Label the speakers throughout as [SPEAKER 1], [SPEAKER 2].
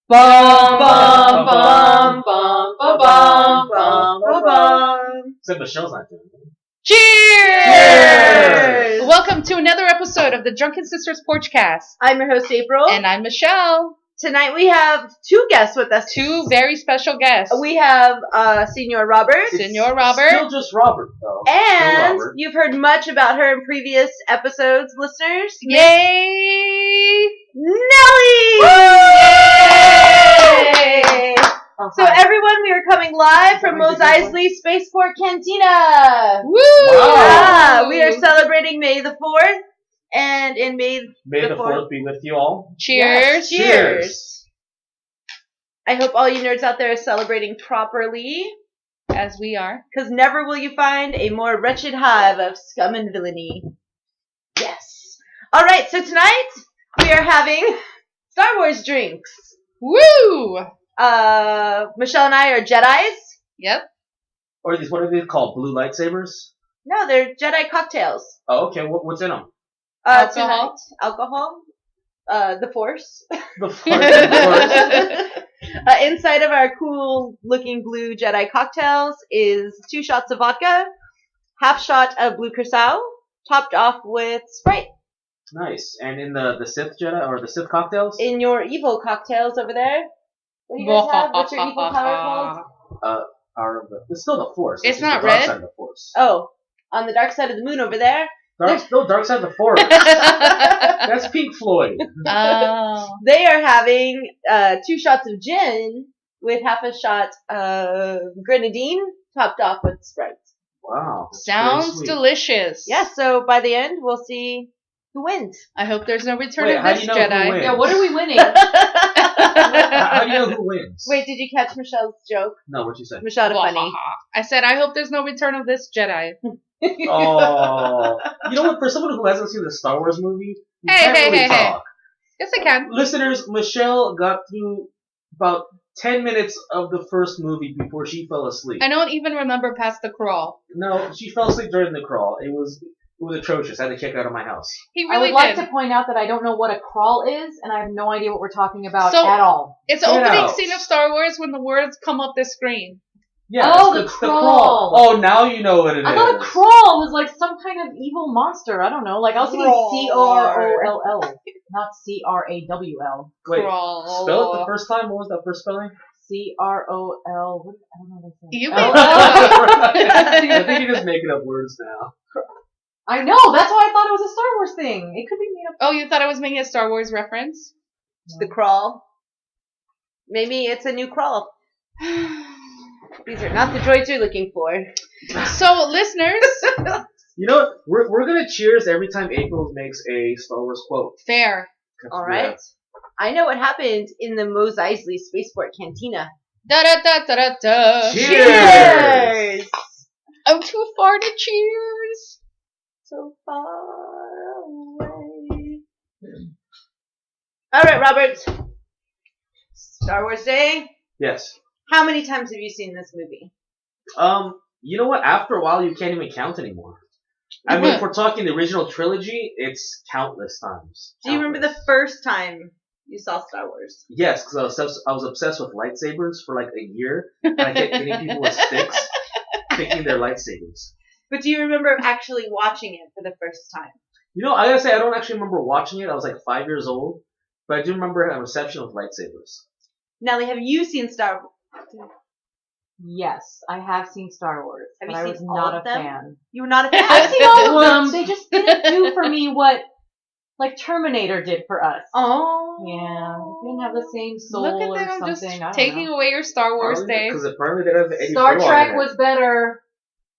[SPEAKER 1] Bum, bum, bum, bum, bum, bum, bum, bum, bum.
[SPEAKER 2] Except Michelle's not doing it.
[SPEAKER 1] Cheers!
[SPEAKER 3] Welcome to another episode of the Drunken Sisters Porchcast.
[SPEAKER 1] I'm your host, April.
[SPEAKER 3] And I'm Michelle.
[SPEAKER 1] Tonight we have two guests with us.
[SPEAKER 3] Two very special guests.
[SPEAKER 1] We have Senor Robert.
[SPEAKER 3] Senor Robert.
[SPEAKER 2] Still just Robert, though.
[SPEAKER 1] And
[SPEAKER 2] Robert.
[SPEAKER 1] you've heard much about her in previous episodes, listeners.
[SPEAKER 3] Yay!
[SPEAKER 1] Nelly!
[SPEAKER 3] Yay!
[SPEAKER 1] So everyone, we are coming live from Mos Eisley Spaceport Cantina.
[SPEAKER 3] Woo!
[SPEAKER 1] Yeah, we are celebrating May the 4th. And in May
[SPEAKER 2] May the 4th be with you all.
[SPEAKER 3] Cheers.
[SPEAKER 1] Yes, cheers. I hope all you nerds out there are celebrating properly.
[SPEAKER 3] As we are.
[SPEAKER 1] Because never will you find a more wretched hive of scum and villainy. Yes. Alright, so tonight we are having Star Wars drinks.
[SPEAKER 3] Woo!
[SPEAKER 1] Michelle and I are Jedis.
[SPEAKER 3] Yep.
[SPEAKER 2] Or these, what are they called? Blue lightsabers?
[SPEAKER 1] No, they're Jedi cocktails.
[SPEAKER 2] Oh, okay. What's in them?
[SPEAKER 3] Alcohol.
[SPEAKER 1] Tonight, alcohol. The Force.
[SPEAKER 2] The Force.
[SPEAKER 1] Inside of our cool looking blue Jedi cocktails is 2 shots of vodka, half shot of blue curacao, topped off with Sprite.
[SPEAKER 2] Nice. And in the Sith Jedi, or the Sith cocktails?
[SPEAKER 1] In your evil cocktails over there. What do you guys have? What's your evil power called?
[SPEAKER 2] It's still the Force.
[SPEAKER 3] It's
[SPEAKER 2] just
[SPEAKER 3] not
[SPEAKER 2] the dark
[SPEAKER 3] red?
[SPEAKER 2] Side of the Force.
[SPEAKER 1] Oh, on the dark side of the moon over there.
[SPEAKER 2] Dark Side of the Force. That's Pink Floyd.
[SPEAKER 3] Oh.
[SPEAKER 1] They are having 2 shots of gin with half a shot of grenadine topped off with Sprite.
[SPEAKER 2] Wow.
[SPEAKER 3] Sounds delicious.
[SPEAKER 1] Yeah, so by the end, we'll see who wins.
[SPEAKER 3] I hope there's no return
[SPEAKER 2] Wait,
[SPEAKER 3] of
[SPEAKER 2] how
[SPEAKER 3] this
[SPEAKER 2] do you know who
[SPEAKER 3] Jedi.
[SPEAKER 2] wins?
[SPEAKER 1] Yeah, what are we winning?
[SPEAKER 2] How do you know who wins?
[SPEAKER 1] Wait, did you catch Michelle's joke?
[SPEAKER 2] No, what you said?
[SPEAKER 1] Michelle, funny.
[SPEAKER 3] I said, I hope there's no return of this Jedi.
[SPEAKER 2] Oh. You know what? For someone who hasn't seen the Star Wars movie, you
[SPEAKER 3] Hey,
[SPEAKER 2] can't
[SPEAKER 3] hey,
[SPEAKER 2] really
[SPEAKER 3] hey, hey.
[SPEAKER 2] talk.
[SPEAKER 3] Yes, I can.
[SPEAKER 2] Listeners, Michelle got through about 10 minutes of the first movie before she fell asleep.
[SPEAKER 3] I don't even remember past the crawl.
[SPEAKER 2] No, she fell asleep during the crawl. It was atrocious. I had to kick her out of my house.
[SPEAKER 3] He
[SPEAKER 4] I
[SPEAKER 3] really
[SPEAKER 4] would like
[SPEAKER 3] did.
[SPEAKER 4] to point out that I don't know what a crawl is, and I have no idea what we're talking about
[SPEAKER 3] So-
[SPEAKER 4] at all.
[SPEAKER 3] It's the
[SPEAKER 2] Get
[SPEAKER 3] opening
[SPEAKER 2] out.
[SPEAKER 3] scene of Star Wars when the words come up the screen.
[SPEAKER 2] Yeah,
[SPEAKER 4] Oh,
[SPEAKER 2] it's
[SPEAKER 4] the crawl.
[SPEAKER 2] Oh, now you know what it is.
[SPEAKER 4] I thought a crawl was like some kind of evil monster. I don't know. Like I was thinking
[SPEAKER 1] Crawl.
[SPEAKER 4] C-R-O-L-L, not C-R-A-W-l.
[SPEAKER 2] Wait,
[SPEAKER 3] Crawl.
[SPEAKER 2] spell it the first time. What was that first spelling?
[SPEAKER 4] C-R-O-L. What? I don't know what it's
[SPEAKER 3] You
[SPEAKER 4] saying.
[SPEAKER 3] make
[SPEAKER 2] I think you're just making up words now.
[SPEAKER 4] I know. That's why I thought it was a Star Wars thing. It could be made up.
[SPEAKER 3] Oh, you thought I was making a Star Wars reference?
[SPEAKER 1] The crawl. Maybe it's a new crawl. These are not the droids you're looking for.
[SPEAKER 3] So, listeners,
[SPEAKER 2] You know what? We're gonna cheers every time April makes a Star Wars quote.
[SPEAKER 3] fair.
[SPEAKER 1] Alright. I know what happened in the Mos Eisley Spaceport Cantina.
[SPEAKER 3] Da da da da da da.
[SPEAKER 2] Cheers!
[SPEAKER 3] I'm too far to cheers.
[SPEAKER 1] So far away. Alright, Robert. Star Wars Day.
[SPEAKER 2] Yes.
[SPEAKER 1] How many times have you seen this movie?
[SPEAKER 2] You know what? After a while, you can't even count anymore. I mean, if we're talking the original trilogy, it's countless times.
[SPEAKER 1] Do you remember the first time you saw Star Wars?
[SPEAKER 2] Yes, because I was obsessed with lightsabers for like a year, and I kept hitting people with sticks, picking their lightsabers.
[SPEAKER 1] But do you remember actually watching it for the first time?
[SPEAKER 2] You know, I gotta say, I don't actually remember watching it. I was like 5 years old, but I do remember a reception with lightsabers.
[SPEAKER 1] Nelly, have you seen Star Wars?
[SPEAKER 4] Yes, I have seen Star Wars,
[SPEAKER 1] Have
[SPEAKER 4] but
[SPEAKER 1] you
[SPEAKER 4] I
[SPEAKER 1] seen
[SPEAKER 4] was
[SPEAKER 1] all
[SPEAKER 4] not
[SPEAKER 1] of
[SPEAKER 4] a
[SPEAKER 1] them?
[SPEAKER 4] fan.
[SPEAKER 1] You were not a fan?
[SPEAKER 4] I've seen all of them.
[SPEAKER 2] What?
[SPEAKER 4] They just didn't do for me what like Terminator did for us.
[SPEAKER 1] Oh.
[SPEAKER 4] Yeah, it didn't have the same soul
[SPEAKER 3] Look
[SPEAKER 4] or
[SPEAKER 3] at them
[SPEAKER 4] something.
[SPEAKER 3] just
[SPEAKER 4] I don't
[SPEAKER 3] taking
[SPEAKER 4] know.
[SPEAKER 3] away your Star Wars Day.
[SPEAKER 2] Because apparently they don't have Eddie
[SPEAKER 4] Star
[SPEAKER 2] Furlong
[SPEAKER 4] Trek
[SPEAKER 2] in it.
[SPEAKER 4] was better.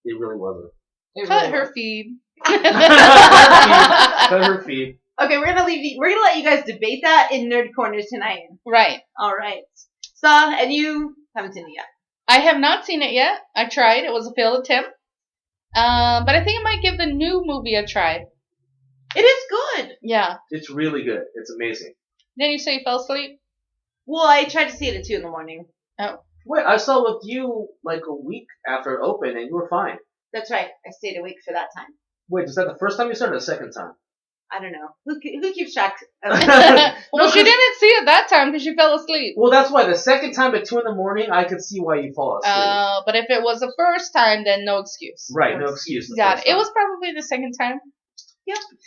[SPEAKER 2] It really wasn't.
[SPEAKER 4] It
[SPEAKER 3] Cut
[SPEAKER 4] really
[SPEAKER 3] her
[SPEAKER 4] was.
[SPEAKER 3] feed.
[SPEAKER 2] Cut her feet.
[SPEAKER 1] Okay, we're gonna let you guys debate that in Nerd Corner tonight.
[SPEAKER 3] Right.
[SPEAKER 1] Alright. Saw, and you haven't seen it yet.
[SPEAKER 3] I have not seen it yet. I tried. It was a failed attempt. But I think I might give the new movie a try.
[SPEAKER 1] It is good.
[SPEAKER 3] Yeah.
[SPEAKER 2] It's really good. It's amazing.
[SPEAKER 3] Then you say you fell asleep?
[SPEAKER 1] Well, I tried to see it at 2 in the morning.
[SPEAKER 3] Oh.
[SPEAKER 2] Wait, I saw it with you like a week after it opened, and you were fine.
[SPEAKER 1] That's right. I stayed awake for that time.
[SPEAKER 2] Wait, is that the first time you started or the second time?
[SPEAKER 1] I don't know. Who keeps track of
[SPEAKER 3] Well, she didn't see it that time because she fell asleep.
[SPEAKER 2] Well, that's why the second time at 2 a.m, I could see why you fall asleep.
[SPEAKER 3] But if it was the first time, then no excuse.
[SPEAKER 2] Right, no excuse.
[SPEAKER 3] Got it. It was probably the second time.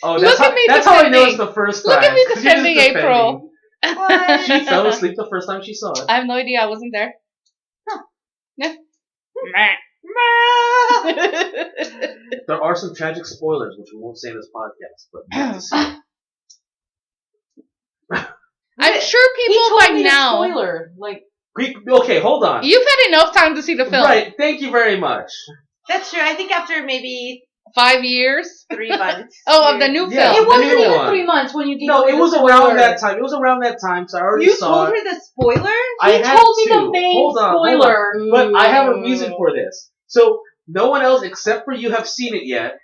[SPEAKER 2] Oh,
[SPEAKER 3] Look at me
[SPEAKER 2] that's how I know
[SPEAKER 3] defending.
[SPEAKER 2] it's the first time.
[SPEAKER 3] Look at me
[SPEAKER 2] 'cause you're just
[SPEAKER 3] defending April.
[SPEAKER 1] What?
[SPEAKER 2] She fell asleep the first time she saw it.
[SPEAKER 3] I have no idea. I wasn't there. Yeah.
[SPEAKER 2] There are some tragic spoilers, which we won't say in this podcast, but you have to see it.
[SPEAKER 3] I'm sure
[SPEAKER 4] He
[SPEAKER 3] people
[SPEAKER 4] told
[SPEAKER 3] by
[SPEAKER 4] me
[SPEAKER 3] now.
[SPEAKER 4] a spoiler. Like,
[SPEAKER 2] Okay, hold on.
[SPEAKER 3] You've had enough time to see the film.
[SPEAKER 2] Right, thank you very much.
[SPEAKER 1] That's true. I think after maybe
[SPEAKER 3] 5 years.
[SPEAKER 1] 3 months.
[SPEAKER 3] Oh, of the new
[SPEAKER 2] Yeah.
[SPEAKER 3] film.
[SPEAKER 4] it wasn't
[SPEAKER 2] new
[SPEAKER 4] even
[SPEAKER 2] one.
[SPEAKER 4] 3 months when you gave
[SPEAKER 2] No,
[SPEAKER 4] me
[SPEAKER 2] it
[SPEAKER 4] the
[SPEAKER 2] was
[SPEAKER 4] spoiler.
[SPEAKER 2] around that time. It was around that time, so I already
[SPEAKER 1] You
[SPEAKER 2] saw
[SPEAKER 1] told
[SPEAKER 2] it.
[SPEAKER 1] her the spoiler?
[SPEAKER 2] I
[SPEAKER 4] He
[SPEAKER 2] had
[SPEAKER 4] told me
[SPEAKER 2] to.
[SPEAKER 4] the main
[SPEAKER 2] Hold on,
[SPEAKER 4] spoiler.
[SPEAKER 2] But I have a reason for this. So, no one else except for you have seen it yet.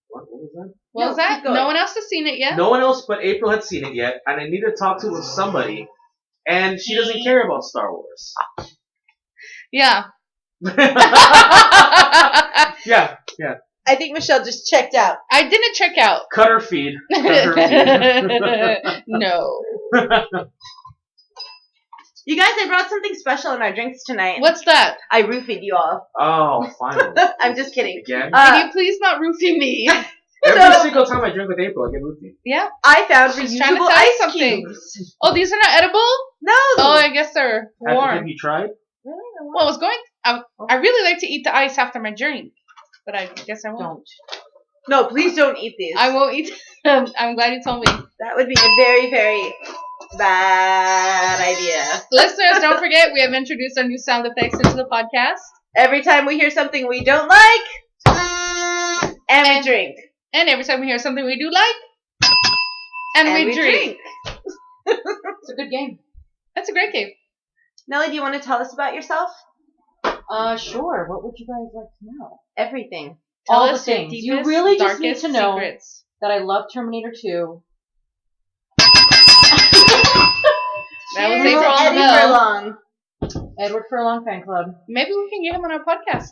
[SPEAKER 2] What was that?
[SPEAKER 3] What was
[SPEAKER 1] No,
[SPEAKER 3] that?
[SPEAKER 1] keep going.
[SPEAKER 3] No one else has seen it yet.
[SPEAKER 2] No one else but April had seen it yet, and I need to talk to somebody, and she doesn't care about Star Wars.
[SPEAKER 3] Yeah.
[SPEAKER 2] Yeah.
[SPEAKER 1] I think Michelle just checked out.
[SPEAKER 3] I didn't check out.
[SPEAKER 2] Cut her feed. Cut her feed.
[SPEAKER 3] No.
[SPEAKER 1] You guys, I brought something special in our drinks tonight.
[SPEAKER 3] What's that?
[SPEAKER 1] I roofied you all.
[SPEAKER 2] Oh, finally.
[SPEAKER 1] I'm just kidding.
[SPEAKER 2] Again?
[SPEAKER 3] Can you please not roofie me?
[SPEAKER 2] Every single time I drink with April, I get loopy.
[SPEAKER 3] Yeah.
[SPEAKER 1] I found
[SPEAKER 3] She's trying to
[SPEAKER 1] reusable
[SPEAKER 3] tell you
[SPEAKER 1] ice
[SPEAKER 3] something.
[SPEAKER 1] cubes.
[SPEAKER 3] Oh, these are not edible?
[SPEAKER 1] No.
[SPEAKER 3] Oh, I guess they're
[SPEAKER 2] Have
[SPEAKER 3] warm.
[SPEAKER 2] you tried?
[SPEAKER 3] Well, I was going. I really like to eat the ice after my drink, but I guess I won't.
[SPEAKER 4] Don't.
[SPEAKER 1] No, please don't eat these.
[SPEAKER 3] I won't eat them. I'm glad you told me.
[SPEAKER 1] That would be a very, very bad idea.
[SPEAKER 3] Listeners, don't forget we have introduced our new sound effects into the podcast,
[SPEAKER 1] Every time we hear something we don't like, and we drink.
[SPEAKER 3] and every time we hear something we do like, and we drink.
[SPEAKER 4] It's a good game.
[SPEAKER 3] That's a great game.
[SPEAKER 1] Nelly, do you want to tell us about yourself?
[SPEAKER 4] Sure. What would you guys like to know?
[SPEAKER 1] Everything.
[SPEAKER 3] Tell
[SPEAKER 4] All the
[SPEAKER 3] us your
[SPEAKER 4] things. You
[SPEAKER 3] deepest,
[SPEAKER 4] really just need
[SPEAKER 3] darkest
[SPEAKER 4] to know
[SPEAKER 3] secrets.
[SPEAKER 4] that I love Terminator 2.
[SPEAKER 3] That was
[SPEAKER 1] Cheers,
[SPEAKER 3] April on the
[SPEAKER 1] Eddie
[SPEAKER 3] bell.
[SPEAKER 1] Furlong.
[SPEAKER 4] Edward Furlong fan club.
[SPEAKER 3] Maybe we can get him on our podcast.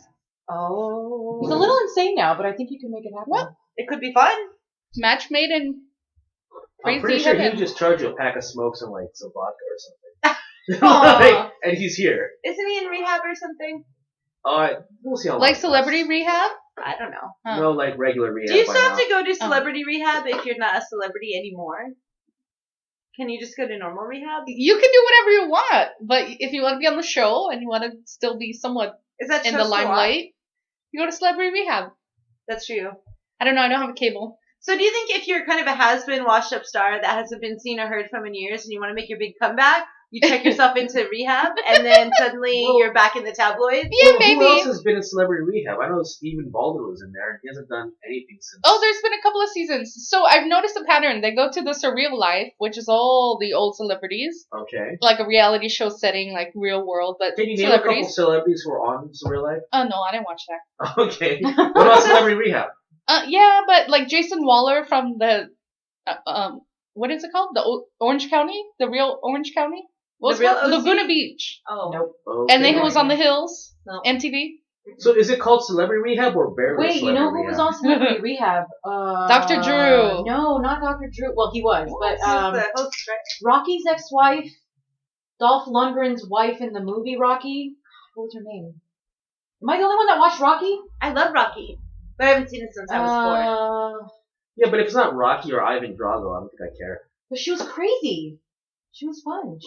[SPEAKER 1] Oh.
[SPEAKER 4] He's a little insane now, but I think you can make it happen.
[SPEAKER 3] What?
[SPEAKER 1] It could be fun.
[SPEAKER 3] Match made in
[SPEAKER 2] I'm
[SPEAKER 3] crazy
[SPEAKER 2] pretty sure
[SPEAKER 3] heaven.
[SPEAKER 2] he'd just charge you a pack of smokes and like some vodka or something.
[SPEAKER 3] Aw.
[SPEAKER 2] And he's here.
[SPEAKER 1] Isn't he in rehab or something?
[SPEAKER 2] We'll see how long
[SPEAKER 3] Like
[SPEAKER 2] it
[SPEAKER 3] celebrity
[SPEAKER 2] lasts.
[SPEAKER 3] rehab?
[SPEAKER 1] I don't know.
[SPEAKER 3] Huh.
[SPEAKER 2] No, like regular rehab.
[SPEAKER 1] Do you
[SPEAKER 2] by
[SPEAKER 1] still have
[SPEAKER 2] now.
[SPEAKER 1] to go to celebrity rehab if you're not a celebrity anymore? Can you just go to normal rehab?
[SPEAKER 3] You can do whatever you want, but if you want to be on the show and you want to still be somewhat
[SPEAKER 1] Is that
[SPEAKER 3] in
[SPEAKER 1] show
[SPEAKER 3] the
[SPEAKER 1] still on?
[SPEAKER 3] limelight, you go to celebrity rehab.
[SPEAKER 1] That's true.
[SPEAKER 3] I don't know. I don't have a cable.
[SPEAKER 1] So do you think if you're kind of a has-been, washed-up star that hasn't been seen or heard from in years and you want to make your big comeback, you check yourself into rehab and then suddenly you're back in the tabloids?
[SPEAKER 3] Yeah,
[SPEAKER 2] Who
[SPEAKER 3] maybe.
[SPEAKER 2] else has been in celebrity rehab? I know Stephen Baldwin was in there, and he hasn't done anything since.
[SPEAKER 3] Oh, there's been a couple of seasons. So I've noticed a pattern. They go to the surreal life, which is all the old celebrities,
[SPEAKER 2] Okay.
[SPEAKER 3] like a reality show setting, like real world, but
[SPEAKER 2] Can you name a couple
[SPEAKER 3] celebrities.
[SPEAKER 2] celebrities who are on Surreal Life?
[SPEAKER 3] Oh no, I didn't watch that.
[SPEAKER 2] Okay. What about Celebrity Rehab?
[SPEAKER 3] Yeah, but like Jason Waller from the, what is it called? The Orange County, the real Orange County. What was
[SPEAKER 1] The
[SPEAKER 3] it
[SPEAKER 1] real
[SPEAKER 3] called?
[SPEAKER 1] OC?
[SPEAKER 3] Laguna Beach,
[SPEAKER 1] Oh.
[SPEAKER 4] Nope.
[SPEAKER 2] Okay.
[SPEAKER 3] and then he was on the Hills,
[SPEAKER 1] No.
[SPEAKER 3] MTV.
[SPEAKER 2] So is it called Celebrity Rehab or Barely
[SPEAKER 4] Wait, you know who was on Celebrity Rehab?
[SPEAKER 3] Dr. Drew.
[SPEAKER 4] No, not Dr. Drew. Well, he was, but
[SPEAKER 1] Who's the host, right?
[SPEAKER 4] Rocky's ex-wife, Dolph Lundgren's wife in the movie Rocky. What was her name? Am I the only one that watched Rocky?
[SPEAKER 1] I love Rocky, but I haven't seen it since I was 4.
[SPEAKER 2] Yeah, but if it's not Rocky or Ivan Drago, I don't think I care.
[SPEAKER 4] But she was crazy. She was fun.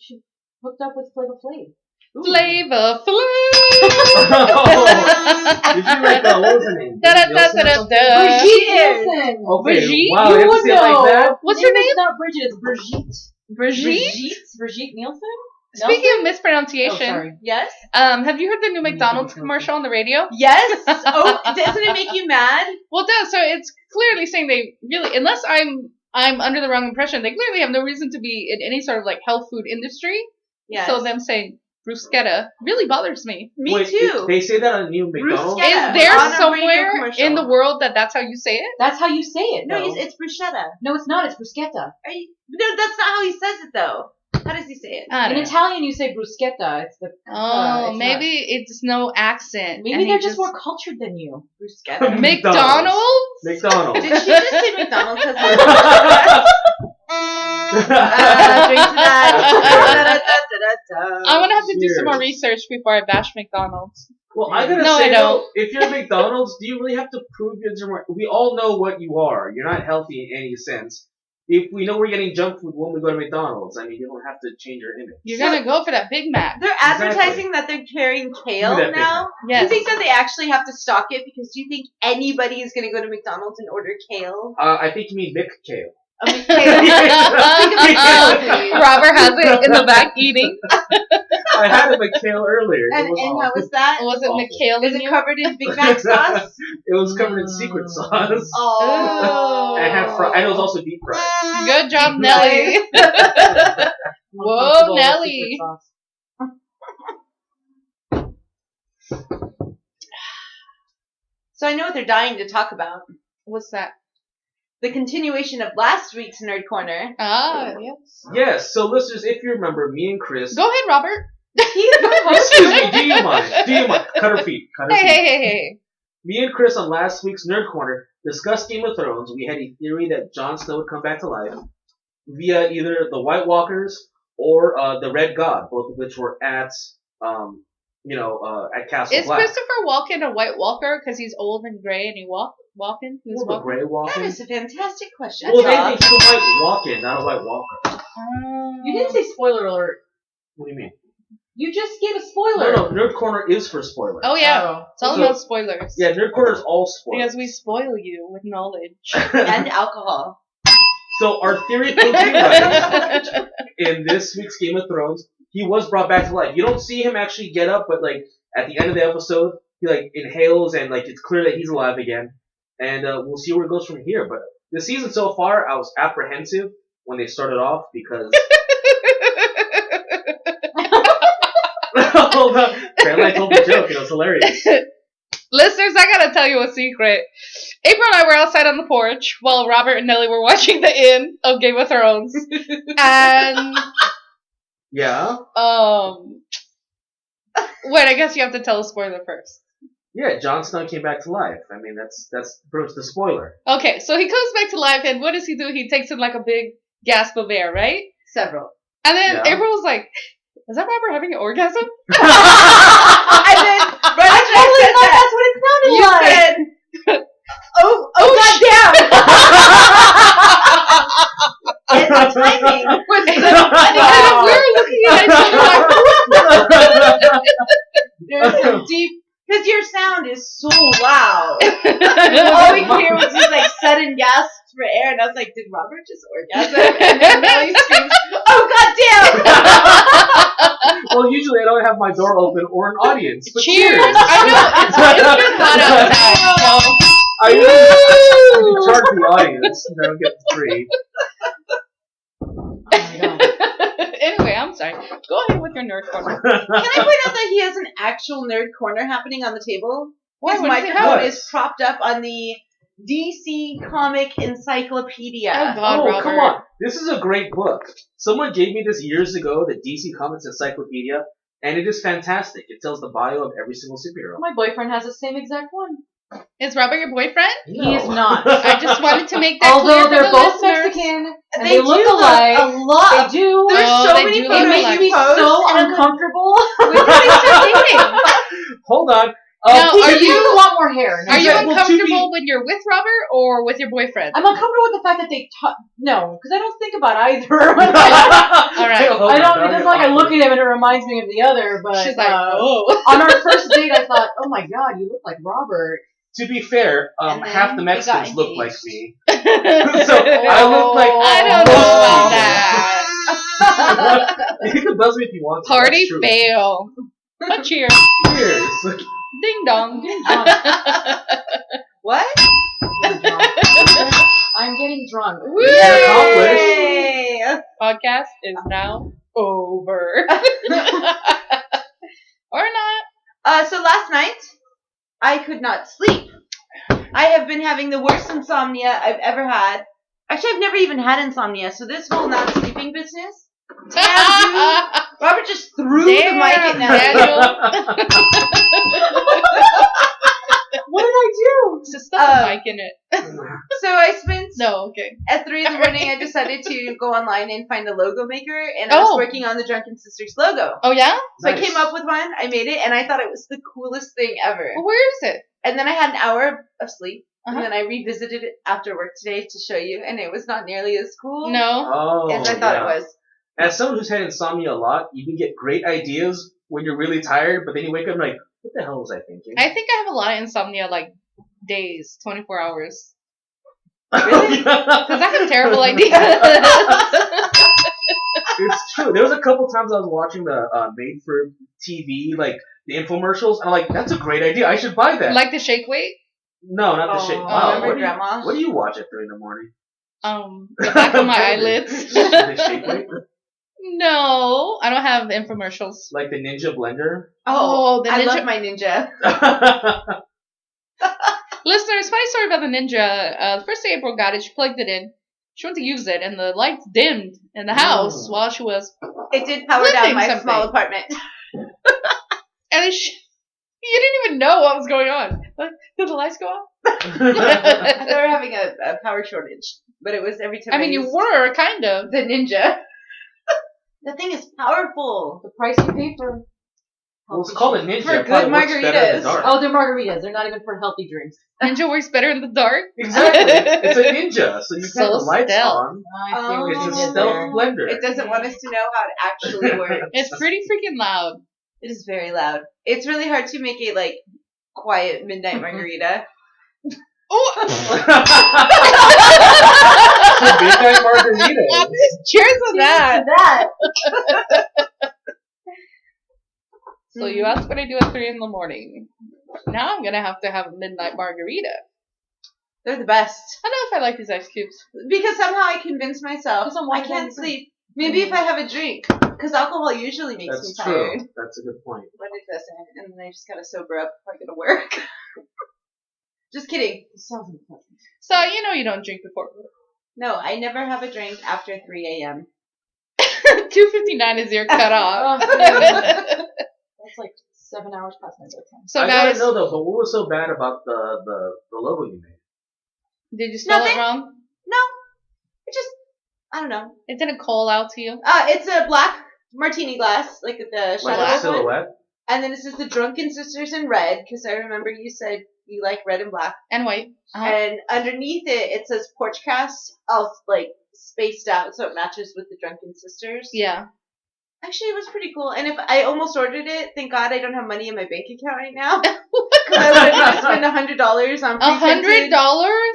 [SPEAKER 4] She hooked up with Flavor Flav.
[SPEAKER 3] Flavor
[SPEAKER 2] Did you like what was her name? Nielsen or something?
[SPEAKER 4] Brigitte
[SPEAKER 1] Cheers.
[SPEAKER 4] Nielsen.
[SPEAKER 2] Okay,
[SPEAKER 3] Brigitte?
[SPEAKER 2] wow,
[SPEAKER 4] You
[SPEAKER 2] you have to
[SPEAKER 4] would
[SPEAKER 2] say it like
[SPEAKER 4] know.
[SPEAKER 2] that?
[SPEAKER 3] What's her name?
[SPEAKER 4] It's not Bridget. It's Brigitte.
[SPEAKER 3] Brigitte?
[SPEAKER 4] Brigitte Nielsen.
[SPEAKER 3] Speaking of
[SPEAKER 4] Oh,
[SPEAKER 3] mispronunciation,
[SPEAKER 4] sorry.
[SPEAKER 1] Yes?
[SPEAKER 3] have you heard the new McDonald's commercial on the radio?
[SPEAKER 1] Yes? Oh, doesn't it make you mad?
[SPEAKER 3] Well, it does. So it's clearly saying they really, unless I'm under the wrong impression, they clearly have no reason to be in any sort of like health food industry.
[SPEAKER 1] Yes.
[SPEAKER 3] So them saying bruschetta really bothers me.
[SPEAKER 1] Me
[SPEAKER 2] Wait,
[SPEAKER 1] too.
[SPEAKER 2] They say that on new McDonald's?
[SPEAKER 1] Yeah,
[SPEAKER 3] Is there
[SPEAKER 1] on a radio
[SPEAKER 3] somewhere
[SPEAKER 1] commercial.
[SPEAKER 3] in the world that's how you say it?
[SPEAKER 4] That's how you say it.
[SPEAKER 1] No,
[SPEAKER 4] though.
[SPEAKER 1] it's bruschetta.
[SPEAKER 4] No, it's not. It's bruschetta.
[SPEAKER 1] No, that's not how he says it though. How does he say it?
[SPEAKER 3] I
[SPEAKER 4] In
[SPEAKER 3] don't know.
[SPEAKER 4] Italian, you say bruschetta. It's the.
[SPEAKER 3] Oh,
[SPEAKER 4] it's
[SPEAKER 3] maybe it's no accent.
[SPEAKER 4] Maybe
[SPEAKER 3] and he
[SPEAKER 4] they're just more cultured than you.
[SPEAKER 1] Bruschetta.
[SPEAKER 3] McDonald's?
[SPEAKER 2] McDonald's.
[SPEAKER 1] Did she just say McDonald's has drink to that.
[SPEAKER 3] I'm gonna have to do some more
[SPEAKER 2] Cheers.
[SPEAKER 3] research before I bash McDonald's.
[SPEAKER 2] Well, I gotta
[SPEAKER 3] No,
[SPEAKER 2] say,
[SPEAKER 3] I don't.
[SPEAKER 2] though, if you're McDonald's, do you really have to prove you're? We all know what you are. You're not healthy in any sense. If we know we're getting junk food when we go to McDonald's, I mean, you don't have to change your image.
[SPEAKER 3] You're
[SPEAKER 1] So-
[SPEAKER 3] gonna go for that Big Mac.
[SPEAKER 1] They're advertising that they're carrying kale
[SPEAKER 2] Give me that
[SPEAKER 1] now. Do you
[SPEAKER 3] Yes.
[SPEAKER 1] think that they actually have to stock it? Because do you think anybody is going to go to McDonald's and order kale?
[SPEAKER 2] I think you mean Mick Kale.
[SPEAKER 1] I mean, kale.
[SPEAKER 3] Robert has it in the back eating.
[SPEAKER 2] I had a McKale earlier.
[SPEAKER 1] And,
[SPEAKER 2] It was
[SPEAKER 1] and how
[SPEAKER 2] awful.
[SPEAKER 1] was that?
[SPEAKER 3] Was it
[SPEAKER 2] Awful.
[SPEAKER 3] McHale
[SPEAKER 1] Is
[SPEAKER 3] in
[SPEAKER 1] it
[SPEAKER 3] you?
[SPEAKER 1] covered in Big Mac sauce?
[SPEAKER 2] It was covered in secret sauce.
[SPEAKER 1] Oh.
[SPEAKER 2] And it had and it was also deep fried.
[SPEAKER 3] Good job, Nelly. Whoa, Nelly.
[SPEAKER 1] So I know what they're dying to talk about.
[SPEAKER 3] What's that?
[SPEAKER 1] The continuation of last week's Nerd Corner.
[SPEAKER 3] Ah, yes.
[SPEAKER 2] Yes, so listeners, if you remember, me and Chris.
[SPEAKER 3] Go ahead, Robert.
[SPEAKER 2] Excuse me, do you mind? Do you mind? Cut her feet. Cut her
[SPEAKER 3] Hey,
[SPEAKER 2] feet.
[SPEAKER 3] hey, hey, hey.
[SPEAKER 2] Me and Chris on last week's Nerd Corner discussed Game of Thrones. We had a theory that Jon Snow would come back to life via either the White Walkers or the Red God, both of which were at at Castle
[SPEAKER 3] Is
[SPEAKER 2] Black.
[SPEAKER 3] Christopher Walken a White Walker because he's old and gray and he walking? He was
[SPEAKER 2] Well, the
[SPEAKER 3] walking.
[SPEAKER 2] Grey Walking.
[SPEAKER 1] That is a fantastic question.
[SPEAKER 2] Well,
[SPEAKER 1] Rob.
[SPEAKER 2] they he's a White Walking, not a White Walker.
[SPEAKER 4] You didn't say spoiler alert.
[SPEAKER 2] What do you mean?
[SPEAKER 4] You just gave a spoiler.
[SPEAKER 2] No, Nerd Corner is for spoilers.
[SPEAKER 3] Oh yeah,
[SPEAKER 4] Oh.
[SPEAKER 3] it's all
[SPEAKER 2] So-
[SPEAKER 3] about spoilers.
[SPEAKER 2] Yeah, Nerd Corner is all spoilers.
[SPEAKER 3] Because we spoil you with knowledge.
[SPEAKER 1] And alcohol.
[SPEAKER 2] So our theory proved to be right. In this week's Game of Thrones, he was brought back to life. You don't see him actually get up, but like at the end of the episode, he like inhales and like it's clear that he's alive again. And we'll see where it goes from here. But the season so far, I was apprehensive when they started off because. Hold on, Caroline told the joke. It was hilarious.
[SPEAKER 3] Listeners, I gotta tell you a secret. April and I were outside on the porch while Robert and Nelly were watching the end of Game of Thrones. And,
[SPEAKER 2] Yeah.
[SPEAKER 3] wait, I guess you have to tell a spoiler first.
[SPEAKER 2] Yeah, Jon Snow came back to life. I mean, that's pretty much the spoiler.
[SPEAKER 3] Okay, so he comes back to life, and what does he do? He takes in like a big gasp of air, right?
[SPEAKER 1] Several.
[SPEAKER 3] And then
[SPEAKER 2] Yeah.
[SPEAKER 3] April was like, is that Robert having an orgasm?
[SPEAKER 1] And then, right
[SPEAKER 4] I
[SPEAKER 1] after
[SPEAKER 4] totally
[SPEAKER 1] I said
[SPEAKER 4] thought
[SPEAKER 1] that,
[SPEAKER 4] that's what it sounded
[SPEAKER 1] you
[SPEAKER 4] like.
[SPEAKER 1] said, oh goddamn! It's the timing.
[SPEAKER 3] And we were looking at each other
[SPEAKER 1] There's some deep, because your sound is so loud. All we could hear was these like sudden gasps for air, and I was like, did Robert just orgasm? And then Nelly screams, oh goddamn!
[SPEAKER 2] Well, usually I don't have my door open or an audience. But
[SPEAKER 3] Cheers!
[SPEAKER 2] cheers.
[SPEAKER 3] I know, it's been hot outside,
[SPEAKER 2] I usually charge the audience and then I'll get free.
[SPEAKER 4] Oh my God.
[SPEAKER 3] so. Anyway, I'm sorry. Go ahead with your nerd corner.
[SPEAKER 1] Can I point out that he has an actual nerd corner happening on the table?
[SPEAKER 3] Why
[SPEAKER 1] His
[SPEAKER 3] would he have
[SPEAKER 1] microphone
[SPEAKER 2] it?
[SPEAKER 1] is propped up on the DC Comic Encyclopedia.
[SPEAKER 3] Oh, God.
[SPEAKER 2] Oh,
[SPEAKER 3] Robert.
[SPEAKER 2] come on. This is a great book. Someone gave me this years ago, the DC Comics Encyclopedia, and it is fantastic. It tells the bio of every single superhero.
[SPEAKER 4] My boyfriend has the same exact one.
[SPEAKER 3] Is Robert your boyfriend?
[SPEAKER 4] He is not.
[SPEAKER 3] I just wanted to make that
[SPEAKER 4] Although
[SPEAKER 3] clear for
[SPEAKER 4] they're
[SPEAKER 3] the
[SPEAKER 4] both
[SPEAKER 3] listeners.
[SPEAKER 4] Mexican and
[SPEAKER 1] They
[SPEAKER 4] they look
[SPEAKER 1] do
[SPEAKER 4] alike.
[SPEAKER 1] a lot.
[SPEAKER 4] They do.
[SPEAKER 1] There's
[SPEAKER 3] Oh,
[SPEAKER 1] so
[SPEAKER 3] they
[SPEAKER 1] many
[SPEAKER 3] do
[SPEAKER 1] photos
[SPEAKER 3] look
[SPEAKER 4] It makes
[SPEAKER 3] alike.
[SPEAKER 4] me
[SPEAKER 1] you post,
[SPEAKER 4] so
[SPEAKER 1] and I'm like,
[SPEAKER 4] uncomfortable.
[SPEAKER 1] when can we start dating?
[SPEAKER 2] Hold on.
[SPEAKER 3] Now,
[SPEAKER 4] He
[SPEAKER 3] are
[SPEAKER 4] has
[SPEAKER 3] you-
[SPEAKER 4] a lot more hair.
[SPEAKER 3] Are you
[SPEAKER 2] Well, to
[SPEAKER 3] uncomfortable
[SPEAKER 2] be-
[SPEAKER 3] when you're with Robert or with your boyfriend?
[SPEAKER 4] I'm uncomfortable with the fact that they no, because I don't think about either.
[SPEAKER 3] All right.
[SPEAKER 4] I don't. It doesn't like I look at him and it reminds me of the other. But
[SPEAKER 3] She's like, oh.
[SPEAKER 4] on our first date, I thought, oh my God, you look like Robert.
[SPEAKER 2] To be fair,
[SPEAKER 1] And then
[SPEAKER 2] half the
[SPEAKER 1] they got
[SPEAKER 2] Mexicans look like
[SPEAKER 1] engaged.
[SPEAKER 2] me. So I look like
[SPEAKER 3] I don't know
[SPEAKER 2] most
[SPEAKER 3] about
[SPEAKER 2] people.
[SPEAKER 3] that.
[SPEAKER 2] You can buzz me if you want to.
[SPEAKER 3] Party
[SPEAKER 2] That's true.
[SPEAKER 3] fail. But cheers.
[SPEAKER 2] Cheers.
[SPEAKER 3] Ding dong.
[SPEAKER 1] What?
[SPEAKER 4] I'm getting drunk.
[SPEAKER 3] Woo!
[SPEAKER 1] Yay!
[SPEAKER 3] Podcast is now over. Or not.
[SPEAKER 1] So last night, I could not sleep. I have been having the worst insomnia I've ever had. Actually, I've never even had insomnia, so this whole not sleeping business has screw the mic
[SPEAKER 3] Damn,
[SPEAKER 1] in now.
[SPEAKER 3] Daniel.
[SPEAKER 1] What did I do?
[SPEAKER 3] Just stuff a mic in it.
[SPEAKER 1] So I spent
[SPEAKER 3] No, okay.
[SPEAKER 1] at 3 in the morning. I decided to go online and find a logo maker, and I was
[SPEAKER 3] Oh.
[SPEAKER 1] working on the Drunken Sisters logo.
[SPEAKER 3] Oh yeah?
[SPEAKER 1] So I
[SPEAKER 2] Nice.
[SPEAKER 1] came up with one. I made it, and I thought it was the coolest thing ever.
[SPEAKER 3] Well, where is it?
[SPEAKER 1] And then I had an hour of sleep,
[SPEAKER 3] Uh-huh.
[SPEAKER 1] and then I revisited it after work today to show you, and it was not nearly as cool
[SPEAKER 3] No.
[SPEAKER 2] Oh,
[SPEAKER 1] as I thought
[SPEAKER 2] yeah.
[SPEAKER 1] it was.
[SPEAKER 2] As someone who's had insomnia a lot, you can get great ideas when you're really tired, but then you wake up and like, what the hell was I thinking?
[SPEAKER 3] I think I have a lot of insomnia, like days, 24 hours.
[SPEAKER 1] Really?
[SPEAKER 3] Because I have terrible ideas.
[SPEAKER 2] It's true. There was a couple times I was watching the made for TV, like the infomercials, and I'm like, that's a great idea. I should buy that.
[SPEAKER 3] Like the shake weight?
[SPEAKER 2] No, not the shit. Wow.
[SPEAKER 1] Remember
[SPEAKER 2] What do, you,
[SPEAKER 1] Grandma?
[SPEAKER 2] what do you watch at 3 in the morning?
[SPEAKER 3] The back of my eyelids.
[SPEAKER 2] The shake weight?
[SPEAKER 3] No, I don't have infomercials.
[SPEAKER 2] Like the Ninja Blender?
[SPEAKER 3] Oh, the
[SPEAKER 1] I
[SPEAKER 3] Ninja-
[SPEAKER 1] love my Ninja.
[SPEAKER 3] Listeners, funny story about the Ninja. The first day April got it, she plugged it in. She went to use it, and the lights dimmed in the house while she was.
[SPEAKER 1] It did power
[SPEAKER 3] Flipping
[SPEAKER 1] down my
[SPEAKER 3] something.
[SPEAKER 1] small apartment.
[SPEAKER 3] And then you didn't even know what was going on. Like, did the lights go off?
[SPEAKER 1] I thought we were having a power shortage, but it was every time
[SPEAKER 3] I mean, you
[SPEAKER 1] used
[SPEAKER 3] were, kind of.
[SPEAKER 1] the Ninja. The thing is powerful.
[SPEAKER 4] The price you pay for.
[SPEAKER 2] Well, it's called a Ninja.
[SPEAKER 1] For
[SPEAKER 2] It probably
[SPEAKER 1] good
[SPEAKER 2] works better in the
[SPEAKER 1] margaritas.
[SPEAKER 2] dark.
[SPEAKER 4] Oh, they're margaritas. They're not even for healthy drinks.
[SPEAKER 3] Ninja works better in the dark.
[SPEAKER 2] Exactly. It's a Ninja, so you
[SPEAKER 3] So
[SPEAKER 2] have the lights
[SPEAKER 3] stealth.
[SPEAKER 2] on.
[SPEAKER 4] I see what
[SPEAKER 2] It's
[SPEAKER 4] you
[SPEAKER 2] a
[SPEAKER 4] did
[SPEAKER 2] stealth
[SPEAKER 4] there.
[SPEAKER 2] blender.
[SPEAKER 1] It doesn't want us to know how it actually works.
[SPEAKER 3] It's pretty freaking loud.
[SPEAKER 1] It is very loud. It's really hard to make a like quiet midnight margarita.
[SPEAKER 3] Oh!
[SPEAKER 2] Midnight margarita.
[SPEAKER 3] Cheers to that.
[SPEAKER 1] That.
[SPEAKER 3] So you asked what I do at 3 in the morning. Now I'm gonna have to have a midnight margarita.
[SPEAKER 1] They're the best.
[SPEAKER 3] I don't know if I like these ice cubes.
[SPEAKER 1] Because somehow I convince myself
[SPEAKER 4] Doesn't
[SPEAKER 1] I
[SPEAKER 4] water
[SPEAKER 1] can't
[SPEAKER 4] down
[SPEAKER 1] sleep. Maybe if I have a drink. Because alcohol usually makes me
[SPEAKER 2] That's
[SPEAKER 1] tired.
[SPEAKER 2] true. That's a good point.
[SPEAKER 1] But it doesn't. And then I just gotta sober up before I go to work. Just kidding.
[SPEAKER 4] It sounds unpleasant.
[SPEAKER 3] So you know you don't drink before.
[SPEAKER 1] No, I never have a drink after 3 a.m.
[SPEAKER 3] 2:59 is your cutoff.
[SPEAKER 4] Oh, yeah. That's like 7 hours past my bedtime.
[SPEAKER 3] So
[SPEAKER 2] I
[SPEAKER 3] guys,
[SPEAKER 2] gotta know though, but what was so bad about the logo you made?
[SPEAKER 3] did you spell
[SPEAKER 1] Nothing.
[SPEAKER 3] it wrong?
[SPEAKER 1] No. It just, I don't know.
[SPEAKER 3] It didn't call out to you.
[SPEAKER 1] It's a black martini glass, like the
[SPEAKER 2] Like
[SPEAKER 1] shadow
[SPEAKER 2] a
[SPEAKER 1] one.
[SPEAKER 2] silhouette?
[SPEAKER 1] And then it says the Drunken Sisters in red, because I remember you said you like red and black.
[SPEAKER 3] And white. Uh-huh.
[SPEAKER 1] And underneath it says Porchcast, all like spaced out so it matches with the Drunken Sisters.
[SPEAKER 3] Yeah.
[SPEAKER 1] Actually, it was pretty cool. And if I almost ordered it, thank God I don't have money in my bank account right now. Because I would have to spend $100 on pre-printed-
[SPEAKER 3] $100?